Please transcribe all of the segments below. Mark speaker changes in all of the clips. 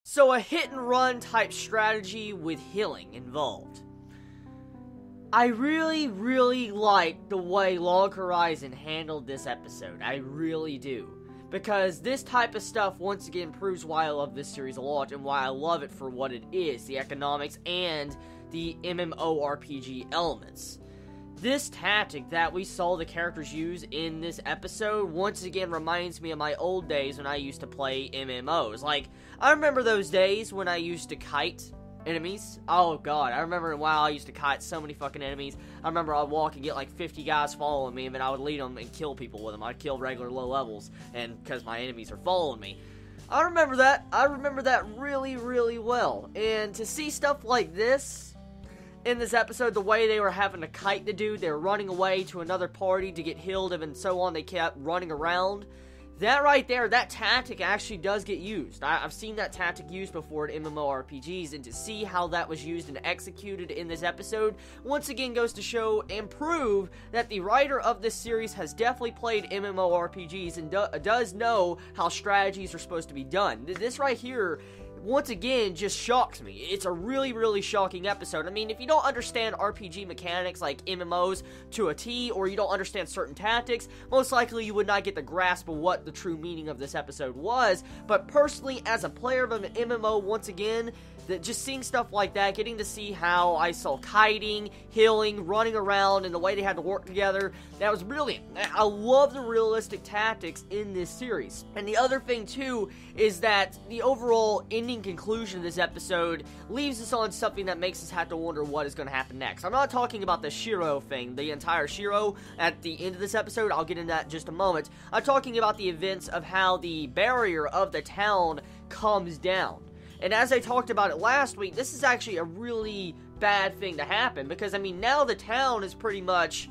Speaker 1: So a hit-and-run type strategy with healing involved. I really like the way Log Horizon handled this episode. I really do. Because this type of stuff, once again, proves why I love this series a lot, and why I love it for what it is, the economics and the MMORPG elements. This tactic that we saw the characters use in this episode, once again, reminds me of my old days when I used to play MMOs. Like, I remember those days when I used to kite enemies. Oh god, I remember wow, I used to kite so many fucking enemies. I remember I'd walk and get like 50 guys following me, and then I would lead them and kill people with them. I'd kill regular low levels, and because my enemies are following me. I remember that. I remember that really well. And to see stuff like this in this episode, the way they were having to kite the dude, they were running away to another party to get healed, and so on, they kept running around. That right there, that tactic actually does get used. I've seen that tactic used before in MMORPGs, and to see how that was used and executed in this episode, once again goes to show and prove that the writer of this series has definitely played MMORPGs and does know how strategies are supposed to be done. This right here, once again, just shocks me. It's a really shocking episode. I mean, if you don't understand RPG mechanics like MMOs to a T, or you don't understand certain tactics, most likely you would not get the grasp of what the true meaning of this episode was. But personally, as a player of an MMO, once again, just seeing stuff like that, getting to see how I saw kiting, healing, running around, and the way they had to work together, that was brilliant. I love the realistic tactics in this series. And the other thing, too, is that the overall ending conclusion of this episode leaves us on something that makes us have to wonder what is going to happen next. I'm not talking about the Shiro thing, the entire Shiro at the end of this episode. I'll get into that in just a moment. I'm talking about the events of how the barrier of the town comes down. And as I talked about it last week, this is actually a really bad thing to happen, because, I mean, now the town is pretty much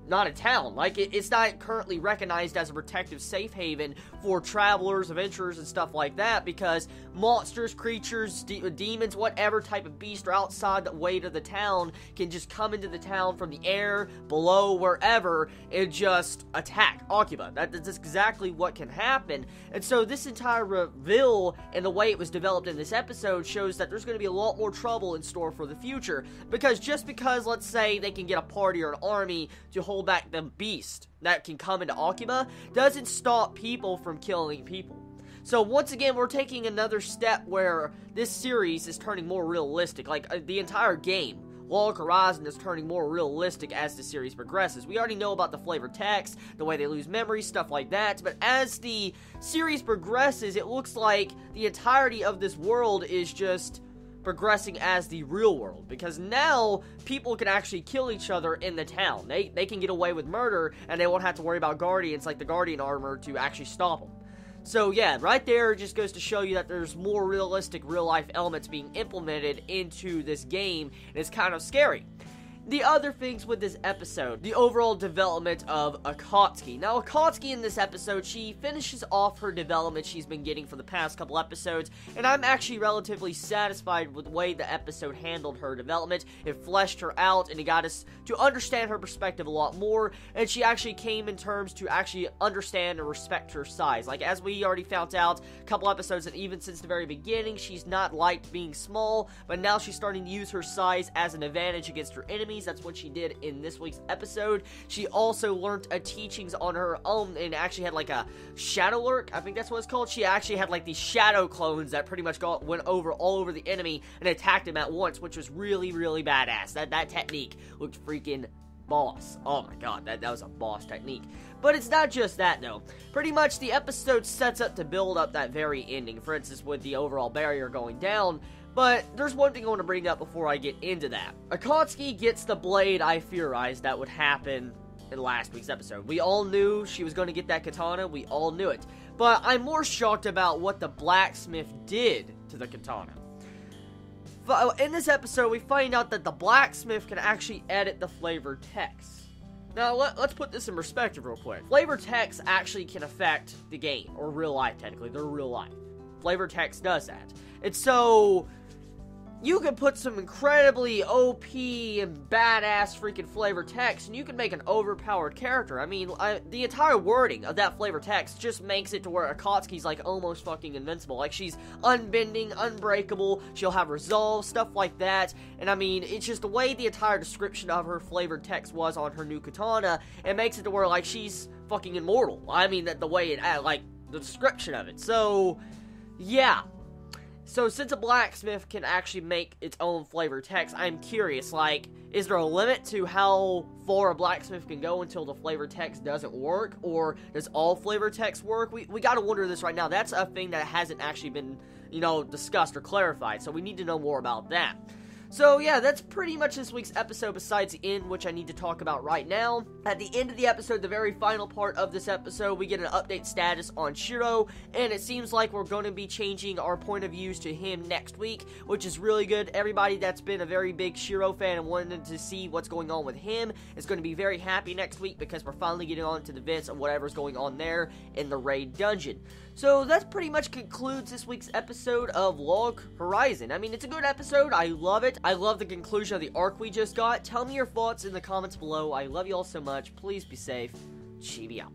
Speaker 1: not a town. Like, it's not currently recognized as a protective safe haven for travelers, adventurers, and stuff like that, because monsters, creatures, demons, whatever type of beast are outside the way to the town can just come into the town from the air, below, wherever, and just attack, occupy. That's exactly what can happen. And so this entire reveal and the way it was developed in this episode shows that there's going to be a lot more trouble in store for the future, because just because, let's say, they can get a party or an army to hold back the beast that can come into Akiba, doesn't stop people from killing people. So once again, we're taking another step where this series is turning more realistic. Like, the entire game, Log Horizon, is turning more realistic as the series progresses. We already know about the flavored text, the way they lose memory, stuff like that, but as the series progresses, it looks like the entirety of this world is just progressing as the real world, because now people can actually kill each other in the town. They can get away with murder, and they won't have to worry about guardians like the guardian armor to actually stop them. So yeah, right there it just goes to show you that there's more realistic real-life elements being implemented into this game, and it's kind of scary. The other things with this episode, the overall development of Akatsuki. Now, Akatsuki in this episode, she finishes off her development she's been getting for the past couple episodes, and I'm actually relatively satisfied with the way the episode handled her development. It fleshed her out, and it got us to understand her perspective a lot more, and she actually came in terms to actually understand and respect her size. Like, as we already found out a couple episodes, and even since the very beginning, she's not liked being small, but now she's starting to use her size as an advantage against her enemies. That's what she did in this week's episode. She also learned teachings on her own and actually had like a shadow lurk, I think that's what it's called. She actually had like these shadow clones that pretty much went all over the enemy and attacked him at once, which was really badass. That technique looked freaking boss. Oh my god, that was a boss technique. But it's not just that, though. Pretty much the episode sets up to build up that very ending, for instance with the overall barrier going down. But there's one thing I want to bring up before I get into that. Akatsuki gets the blade I theorized that would happen in last week's episode. We all knew she was going to get that katana, we all knew it. But I'm more shocked about what the blacksmith did to the katana. In this episode, we find out that the blacksmith can actually edit the flavor text. Now, let's put this in perspective real quick. Flavor text actually can affect the game, or real life technically, they're real life. Flavor text does that. And so, you could put some incredibly OP and badass freaking flavor text, and you can make an overpowered character. I mean, the entire wording of that flavor text just makes it to where Akatsuki's, like, almost fucking invincible. Like, she's unbending, unbreakable, she'll have resolve, stuff like that, and I mean, it's just the way the entire description of her flavored text was on her new katana, it makes it to where, like, she's fucking immortal. I mean, that the way it, like, the description of it. So, yeah. So, since a blacksmith can actually make its own flavor text, I'm curious, like, is there a limit to how far a blacksmith can go until the flavor text doesn't work? Or does all flavor text work? We gotta wonder this right now. That's a thing that hasn't actually been, you know, discussed or clarified, so we need to know more about that. So, yeah, that's pretty much this week's episode besides the end, which I need to talk about right now. At the end of the episode, the very final part of this episode, we get an update status on Shiro, and it seems like we're going to be changing our point of views to him next week, which is really good. Everybody that's been a very big Shiro fan and wanted to see what's going on with him is going to be very happy next week because we're finally getting on to the events of whatever's going on there in the raid dungeon. So that pretty much concludes this week's episode of Log Horizon. I mean, it's a good episode. I love it. I love the conclusion of the arc we just got. Tell me your thoughts in the comments below. I love you all so much. Please be safe. Chibi out.